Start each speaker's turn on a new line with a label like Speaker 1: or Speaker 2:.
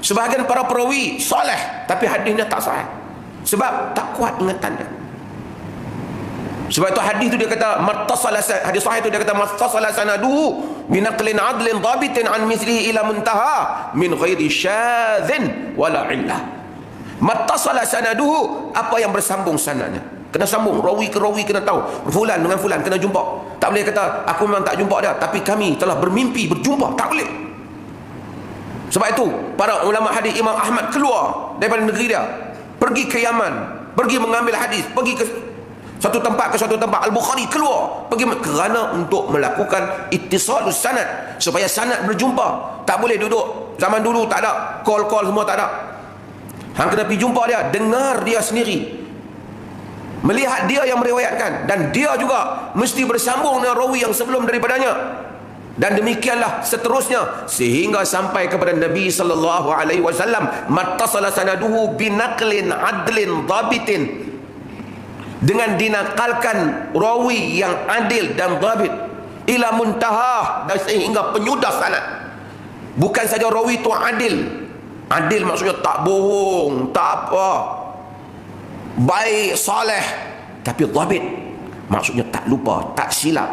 Speaker 1: Sebahagian para perawi soleh tapi hadisnya tak sahih, sebab tak kuat ingatannya. Sebab itu hadis itu dia kata hadis sahih itu dia kata mattasala sanaduhu binaqlin adlin dhabitin an mislihi ila muntaha min ghairi syadzin wala illah. Mattasala sanaduhu, apa yang bersambung sanadnya, kena sambung, rawi ke rawi kena tahu, fulan dengan fulan kena jumpa. Tak boleh kata aku memang tak jumpa dia tapi kami telah bermimpi berjumpa, tak boleh. Sebab itu para ulama hadis, Imam Ahmad keluar daripada negeri dia, pergi ke Yaman, pergi mengambil hadis, pergi ke satu tempat ke satu tempat. Al-Bukhari keluar pergi kerana untuk melakukan ittisalus sanad, supaya sanad berjumpa. Tak boleh duduk, zaman dulu tak ada call semua, tak ada. Hang kena pergi jumpa dia, dengar dia sendiri, melihat dia yang meriwayatkan, dan dia juga mesti bersambung dengan rawi yang sebelum daripadanya. Dan demikianlah seterusnya sehingga sampai kepada Nabi sallallahu alaihi wasallam, mattasala sanaduhu binaqlin adlin dhabitin, dengan dinakalkan rawi yang adil dan dhabit, ila muntaha, dan sehingga penyudah sanad. Bukan saja rawi itu adil, adil maksudnya tak bohong, tak apa, baik, soleh, tapi dhabit maksudnya tak lupa, tak silap.